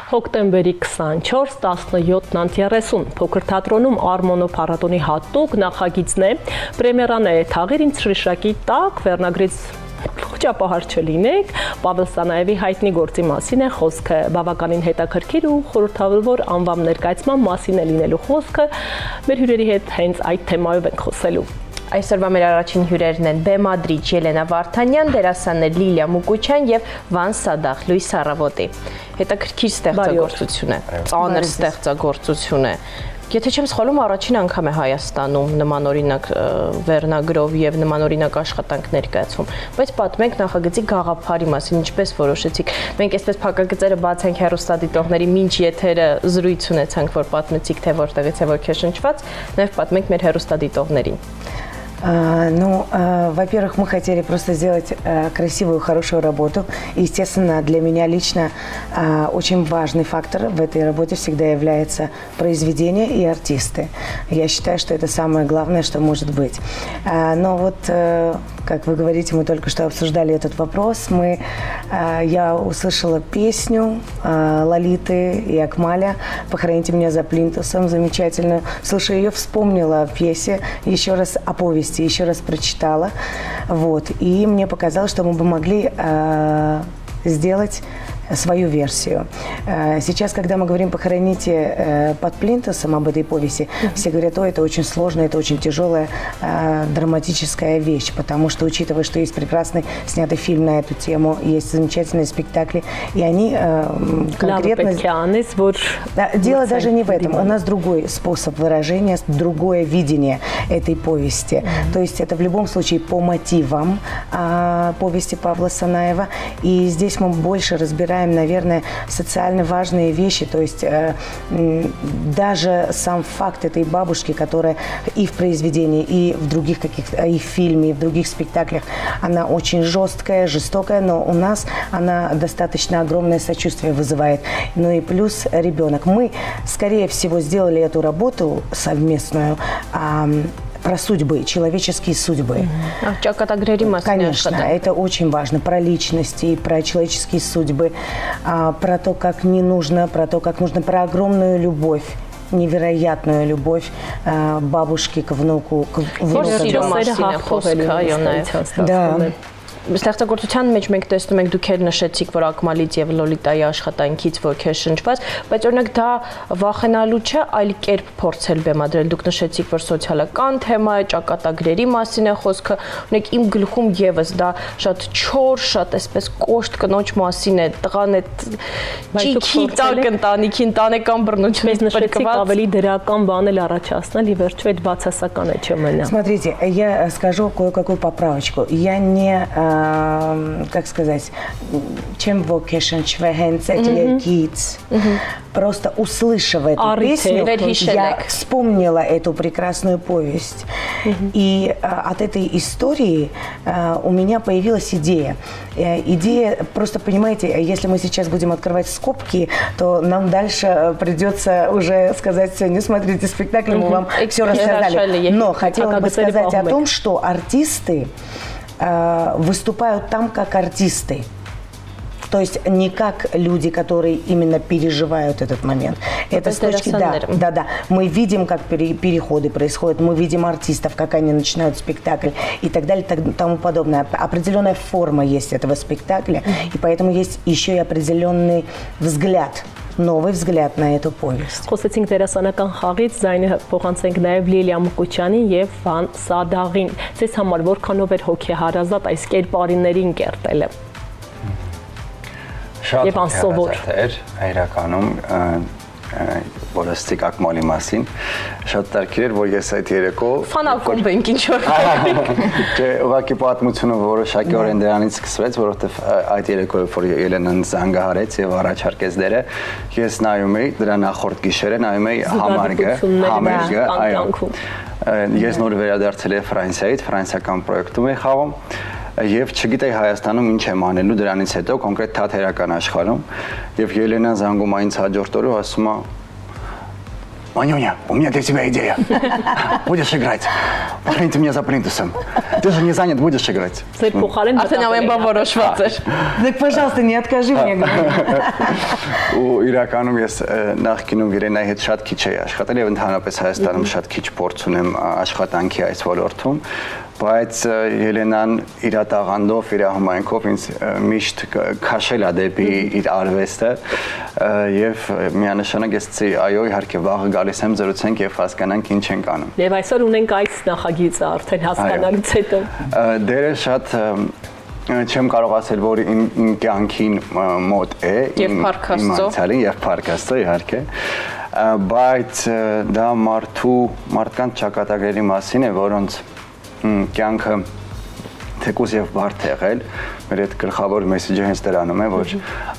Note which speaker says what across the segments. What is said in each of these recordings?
Speaker 1: Հոկտեմբերի 24-17-30 Փոքր թատրոնում Արմոնո փառատոնի հատուկ նախագիծն է, պրեմիերան է թաղիր ինձ շրիշակի տակ, վերնագրից խոճապահար չլինեք, Պավել Սանաևի հայտնի գործի մասին է խոսքը, բավականին հետաքրքիր ու խորհրդավոր անվամ ներկայացման մասին է լինելու խոսքը, մեր հյուրերի հետ հենց այդ թեմայով ենք խոսելու։
Speaker 2: Այսօրվա մեր առաջին հյուրերն են բեմադրիչ Ելենա Վարդանյան, դերասաններ Լիլիա Մուկուչյան եւ Վան Սադաղ, Լույս Առավոտի։ Հետաքրքիր ստեղծագործություն է, ծանր ստեղծագործություն է։ Եթե չեմ սխալվում, առաջին անգամ է Հայաստանում նմանօրինակ վերնագրով եւ նմանօրինակ աշխատանք ներկայացում, բայց պատմենք նախագծի գաղափարի մասին, ինչպես որոշեցիք։ Մենք այսպես փակագծերը բացենք հեռուստադիտողների մինչ եթերը զրույց ունեցանք, որ պատմեցիք, թե որտեղից է ոգեշնչված, նաեւ պատմենք մեր հեռուստադիտողներին։
Speaker 3: Ну, во-первых, мы хотели просто сделать красивую, хорошую работу. Естественно, для меня лично очень важный фактор в этой работе всегда является произведение и артисты. Я считаю, что это самое главное, что может быть. Но вот, как вы говорите, мы только что обсуждали этот вопрос. Я услышала песню Лолиты и Акмаля «Похороните меня за плинтусом», замечательную. Слушая ее, вспомнила о пьесе, еще раз о повести. Еще раз прочитала, вот, и мне показалось, что мы бы могли сделать свою версию. Сейчас, когда мы говорим «Похороните под плинтусом» об этой повести, все говорят, это очень сложно, это очень тяжелая драматическая вещь, потому что, учитывая, что есть прекрасный снятый фильм на эту тему, есть замечательные спектакли, и они конкретно... Дело даже не в этом, у нас другой способ выражения, другое видение этой повести. То есть это в любом случае по мотивам повести Павла Санаева, и здесь мы больше разбираем, наверное, социально важные вещи, то есть даже сам факт этой бабушки, которая и в произведении, и в других и в фильме, и в других спектаклях, она очень жесткая, жестокая, но у нас она достаточно огромное сочувствие вызывает. Ну и плюс ребенок. Мы, скорее всего, сделали эту работу совместную про судьбы, человеческие судьбы. Конечно, это очень важно. Про личности, про человеческие судьбы, про то, как не нужно, про то, как нужно, про огромную любовь. Невероятную любовь бабушки к внуку. Да.
Speaker 2: Ստեղծագործության մեջ մենք տեսնում ենք, դուք նշեցիք, որ Ակմալից եւ Լոլիտայի աշխատանքից ոգեշնչված, բայց օրինակ դա վախենալու չէ, այլ կերպ փորձել բեմադրել։ Դուք նշեցիք, որ սոցիալական թեմա է, ճակատագրերի մասին է խոսքը, օրինակ իմ գլխում եւս դա շատ չոր, շատ այսպես կոշտ կնոջ մասին է, տղան է ճիքի տակ ընտանիքին, տանեկան բռնությունից
Speaker 1: նշեցիք ավելի դրական բան էլ առաջացնել, ի վերջո այդ բացասական է չմնա։
Speaker 3: Смотрите, я скажу кое-какую поправочку. Я не как сказать, чем просто услышав эту песню, я вспомнила эту прекрасную повесть. И от этой истории у меня появилась идея. Идея, просто понимаете, если мы сейчас будем открывать скобки, то нам дальше придется уже сказать, все, не смотрите спектакль, мы вам все рассказали. Но хотела бы сказать о том, что артисты выступают там как артисты. То есть не как люди, которые именно переживают этот момент. Это с точки, да. Мы видим, как переходы происходят, мы видим артистов, как они начинают спектакль и так далее, и тому подобное. Определенная форма есть этого спектакля, и поэтому есть еще и определенный взгляд. Новый взгляд на эту повесть.
Speaker 1: Խոսեցինք դերասանական խաղից, ձայնը փոխանցենք նաև Լիլիա Մուկուչյանին եւ Վան Սադաղին։ Ձեզ համար որքանով էր հոգեհարազատ այս կերպարիներին կերտելը։
Speaker 4: Շատ հոգեհարազատ էր, իրականում որստիկ Ակմալի մասին շատ տարքեր էր, որ ես այդ երեկո
Speaker 2: ֆանակում ենք ինչ որ
Speaker 4: Չէ, ուղղակի պատմությունը որոշակի օրեն դրանից սկսվեց, որովհետև այդ երեկոյով որ Ելենան զանգահարեց եւ առաջարկեց դերը, ես նայում էի դրա նախորդ գիշերը, նայում էի համերգը, այո։ Ես նոր վերադարձել եմ Ֆրանսիայից, ֆրանսիական պրոյեկտում էի խաղում Եվ չգիտեի Հայաստանում ինչ եմ անելու դրանից հետո կոնկրետ թատերական աշխարհում եւ Ելենան զանգում այնց հաջորդ օրը ասում է Манюня, у меня для тебя идея. Будешь играть. Похрен ты меня за плинтусом. Ты же не занят, будешь играть.
Speaker 2: Արդեն ամեն բան որոշված էր։
Speaker 3: Так, пожалуйста, не откажи мне.
Speaker 4: Ու իրականում ես նախկինում Իրենայի հետ շատ քիչ էի աշխատել եւ ընդհանրապես Հայաստանում շատ քիչ փորձ ունեմ աշխատանքի այս ոլորտում, բայց Ելենան իր տաղանդով, իր համայնքով ինձ միշտ քաշել է դեպի իր արվեստը եւ միանշանակ ես այո իհարկե վաղը գալիս եմ զրուցենք եւ հասկանանք ինչ ենք անում։
Speaker 1: Եվ այսօր ունենք այս նախագիծը արդեն հասկանալուց հետո։ Դերը
Speaker 4: շատ չեմ կարող ասել, որ իմ կյանքին մոտ է,
Speaker 2: իմ անցյալին
Speaker 4: եւ Փարքաստո իհարկե, բայց դա մարդկանց ճակատագրերի մասին է, որոնց կյանքը թեկուզ եւ բարդ է եղել, մեր այդ գլխավոր մեսեջը հենց դրանում է, որ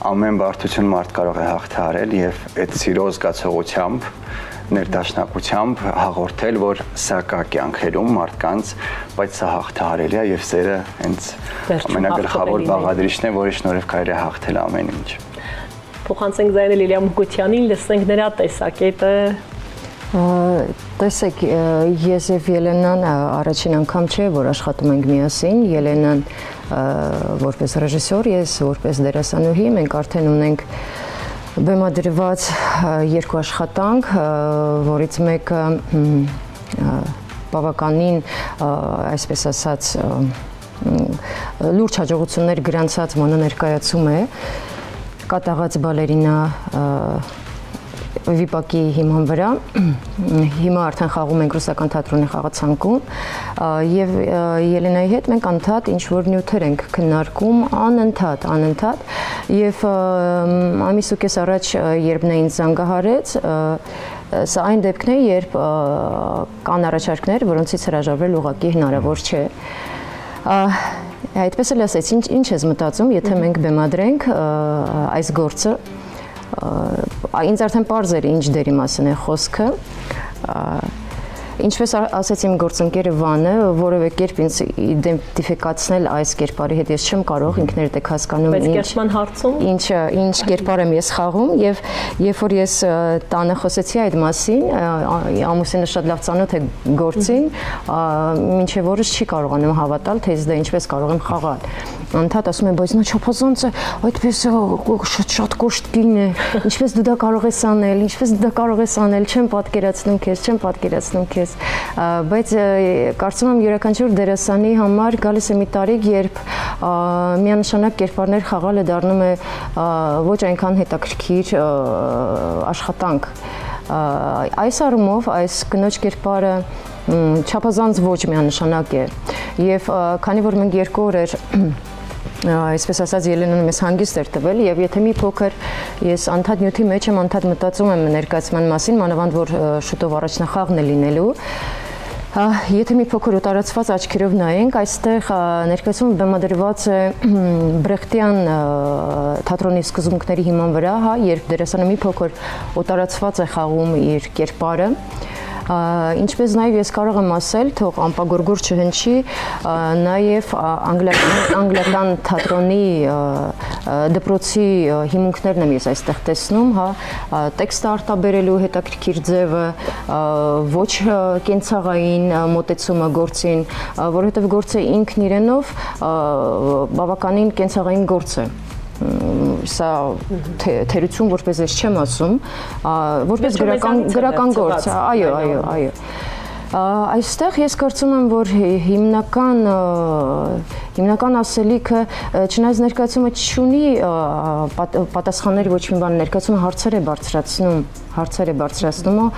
Speaker 4: ամեն բարդություն մարդ կարող է հաղթահարել եւ այդ սիրո զգացողությամբ, ներդաշնակությամբ հաղորդել, որ սա կա կյանքերում մարդկանց, բայց սա հաղթահարելի է եւ սերը հենց ամենագլխավոր բաղադրիչն է, որի շնորհիվ կարելի է հաղթել ամեն ինչ։
Speaker 1: Փոխանցենք Զայրել Իլիա Մուկուտյանին, լսենք նրա տեսակետը։
Speaker 5: Տեսեք, ես եւ Ելենան առաջին անգամ չէ, որ աշխատում ենք միասին, Ելենան որպես ռեժիսոր, ես որպես դերասանուհի, մենք արդեն ունենք բեմադրված երկու աշխատանք, որից մեկը բավականին, այսպես ասած, լուրջ հաջողություններ գրանցած մոնոներկայացում է, կատաղած բալերինա Վիպակի հիման վրա, հիմա արդեն խաղում ենք ռուսական թատրոնի խաղացանկում եւ Ելենայի հետ մենք անդադ ինչ-որ նյութեր ենք քննարկում անընդհատ եւ ամիս ու կես առաջ երբ նա ինձ զանգահարեց, սա այն դեպքն է, երբ կան առաջարկներ, որոնցից հրաժարվել ուղղակի հնարավոր չէ։ Այդպես էլ ասեց, ինչ ես մտածում, եթե մենք բեմադրենք այս գործը, ինձ արդեն պարզ էր ինչ դերի մասին է խոսքը, ինչպես ասեց իմ գործընկերը Վանը, որևէ կերպ ինձ իդենտիֆիկացնել այս կերպարի հետ ես չեմ կարող, ինքներդ եք հասկանում ինչ կերպար եմ ես խաղում եւ երբ որ ես տանը խոսեցի այդ մասին, ամուսինը շատ լավ ծանոթ է գործին, մինչեւ օրս չի կարողանում հավատալ, թե ես դա ինչպես կարող եմ խաղալ։ Անդադ ասում եմ, բայց նա չափազանց է, այդպես շատ կոշտկին է, ինչպես դու դա կարող ես անել, չեմ պատկերացնում քեզ, բայց կարծում եմ յուրաքանչյուր դերասանի համար գալիս է մի տարիք, երբ միանշանակ կերպարներ խաղալը դառնում է ոչ այնքան հետաքրքիր աշխատանք։ Այս առումով այս կնոջ կերպարը չափազանց ոչ միանշանակ է եւ քանի որ մենք 2 օրեր այսպես ասած Ելենան մեզ հանգիստ էր տվել եւ եթե մի փոքր ես անդադ նյութի մեջ եմ անդադ մտածում եմ ներկայացման մասին, մանավանդ որ շուտով առաջնախաղն է լինելու, եթե մի փոքր տարածված աչքերով նայենք, այստեղ ներկայացումը բեմադրված է բրեխտյան թատրոնի սկզբունքների հիման վրա, երբ դերասանը մի փոքր տարածված է խաղում իր կերպարը, ինչպես նաև ես կարող եմ ասել, թող անպագորգոր չհնչի, նաև անգլիական թատրոնի դպրոցի հիմունքներն եմ ես այստեղ տեսնում, տեքստը արտաբերելու հետաքրքիր ձևը, ոչ կենցաղային մոտեցումը գործին, որովհետև գործը ինքն իրենով բավականին կենցաղային գործ է։ Սա թերություն որպես ես չեմ ասում, որպես գրական գործ, այո։ Այստեղ ես կարծում եմ, որ հիմնական ասելիքը չնայած ներկայացումը չունի պատասխաններ ոչ մի բան, ներկայացումը հարցեր է բարձրացնում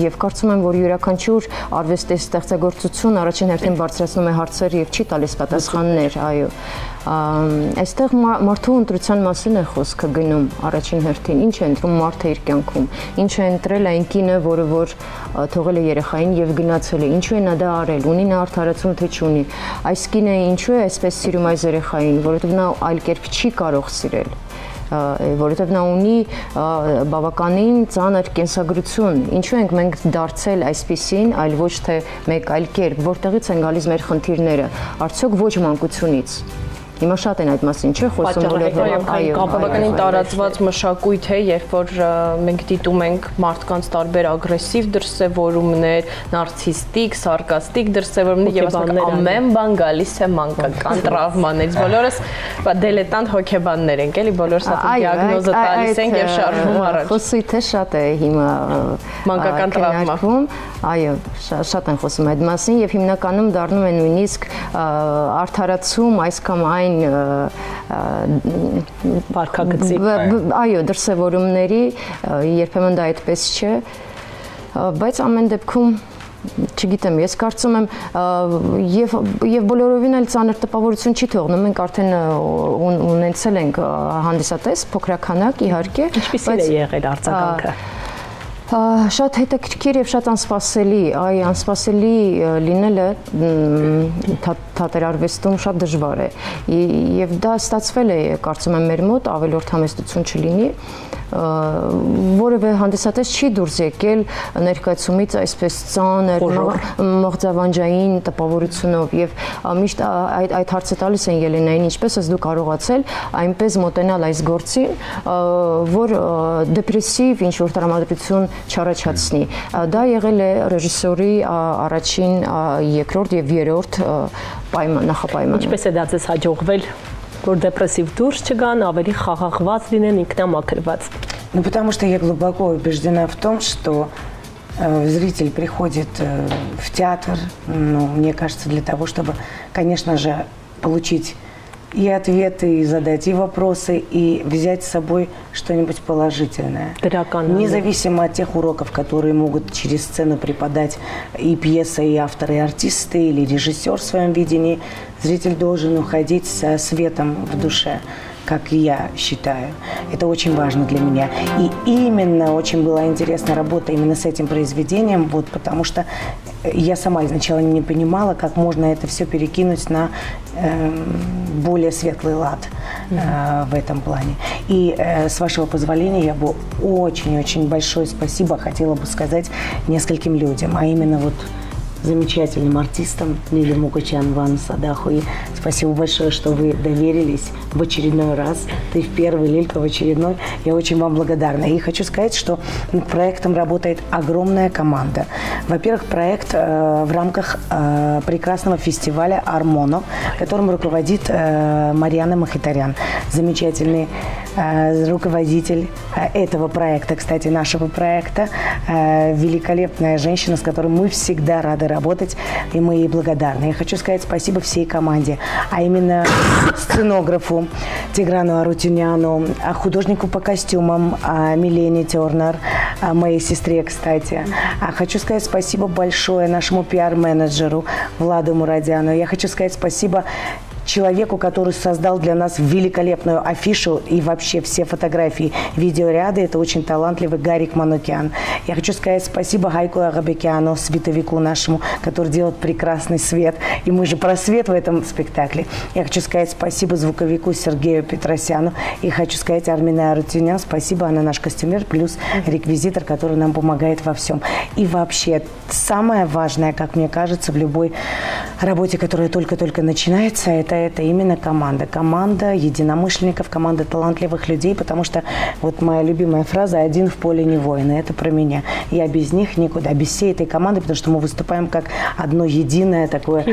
Speaker 5: եւ կարծում եմ, որ յուրաքանչյուր արվեստի ստեղծագործություն առաջին հերթին բարձրացնում է հարցեր եւ չի տալիս պատասխաններ, այո։ Այստեղ մարդու ընտրության մասին է խոսքը գնում առաջին հերթին, ինչ է ընտրում մարդը իր կյանքում, ինչ է ընտրել այն կինը, որը որ թողել է երեխային եւ գնացել է, ինչու է նա դա արել, ունի նա արդարացում թե չունի, այս կինը ինչու է այսպես սիրում այս երեխային, որովհետեւ նա այլ կերպ չի կարող սիրել, որովհետև նա ունի բավականին ծանր կենսագրություն, ինչու ենք մենք դարձել այսպիսին, այլ ոչ թե մեկ այլ կերպ, որտեղից են գալիս մեր խնդիրները, արդյոք ոչ մանկությունից, Հիմա շատ են այդ մասին, չէ՞, խոսում բոլորը։
Speaker 2: Այո, բավականին տարածված մշակույթ է, երբ որ մենք դիտում ենք մարդկանց տարբեր ագրեսիվ դրսևորումներ, նարցիստիկ, սարկաստիկ դրսևորումներ եւ ասենք ամեն բան գալիս է մանկական տրավմաներից։ Բոլորս դիլետանտ հոգեբաններ ենք, էլի, բոլորս այդ դիագնոզը տալիս ենք եւ շարժվում առաջ։
Speaker 5: Խոսույթը շատ է հիմա
Speaker 2: մանկական տրավմա։
Speaker 5: Այո, շատ են խոսում այդ մասին եւ հիմնականում դառնում է նույնիսկ արդարացում այս կամ այն
Speaker 1: վարքագծի։
Speaker 5: Այո, դրսևորումների երբեմն դա այդպես չէ, բայց ամեն դեպքում չգիտեմ, ես կարծում եմ եւ բոլորովին էլ ծանր տպավորություն չի թողնում, մենք արդեն ունեցել ենք հանդիսատես փոքրականակ իհարկե,
Speaker 1: բայց ինչպես է եղել արձագանքը։
Speaker 5: Շատ հետաքրքիր եւ շատ անսպասելի, անսպասելի լինելը թատերարվեստում շատ դժվար է եւ դա ստացվել է, կարծում եմ, մեր մոտ ավելորդ համեստություն չլինի, որևէ հանդիսատես չի դուրս եկել ներկայացումից այսպես ծանր, մղձավանջային տպավորությունով եւ միշտ այդ հարցը տալիս են Ելենային, ինչպես ես դու կարողացել այնպես մոտենալ այս գործին, որ դեպրեսիվ ինչ որ տրամադրություն չառաջացնի։ Դա եղել է ռեժիսորի առաջին, երկրորդ եւ երրորդ նախապայմանը։
Speaker 1: Ինչպես է դա ձեզ հաջողվել, որ депрессив դուրս չգան, ավելի խաղաղված լինեն, ինքնամաքրված։
Speaker 3: Ну, потому что я глубоко убеждена в том, что зритель приходит в театр, ну, мне кажется, для того, чтобы, конечно же, получить и ответы, и задать и вопросы, и взять с собой что-нибудь положительное. Независимо от тех уроков, которые могут через сцену преподать и пьеса, и авторы, и артисты, или режиссер в своем видении, зритель должен уходить со светом в душе, как я считаю. Это очень важно для меня. И именно очень была интересная работа именно с этим произведением, вот, потому что я сама изначально не понимала, как можно это все перекинуть на более светлый лад в этом плане. И с вашего позволения я бы очень-очень большое спасибо хотела бы сказать нескольким людям, а именно вот замечательным артистам Лиле Мукачян, Вану Садаху. И спасибо большое, что вы доверились в очередной раз. Ты в первый, Лилька в очередной. Я очень вам благодарна. И хочу сказать, что над проектом работает огромная команда. Во-первых, проект в рамках прекрасного фестиваля «Армоно», которым руководит Марьяна Махитарян. Замечательный руководитель этого проекта, кстати, нашего проекта. Великолепная женщина, с которой мы всегда рады работать, и мы ей благодарны. Я хочу сказать спасибо всей команде, а именно сценографу Тиграну Арутюняну, художнику по костюмам Милене Тернер, моей сестре, кстати. Хочу сказать спасибо большое нашему пиар-менеджеру Владу Мурадяну. Я хочу сказать спасибо человеку, который создал для нас великолепную афишу и вообще все фотографии, видеоряды. Это очень талантливый Гарик Манукян. Я хочу сказать спасибо Гайку Агабекяну, световику нашему, который делает прекрасный свет. И мы же про свет в этом спектакле. Я хочу сказать спасибо звуковику Сергею Петросяну. И хочу сказать Армине Арутюнян спасибо, она наш костюмер, плюс реквизитор, который нам помогает во всем. И вообще, самое важное, как мне кажется, в любой работе, которая только-только начинается, это именно команда. Команда единомышленников, команда талантливых людей, потому что вот моя любимая фраза «один в поле не воин», и это про меня. Я без них никуда, без всей этой команды, потому что мы выступаем как одно единое такое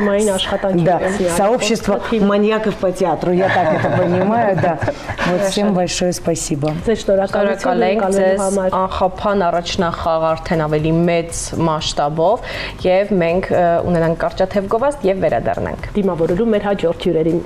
Speaker 3: сообщество маньяков по театру. Я так это понимаю, да. Вот всем большое спасибо.
Speaker 2: Շնորհակալ ենք ձեզ անխափան առաջնախաղ արդեն ավելի մեծ մասշտաբով եւ մենք ունենանք կարճաթև գովազդ եւ վերադառնանք
Speaker 1: դիմավորելու մեր հաջորդ հյուրերին։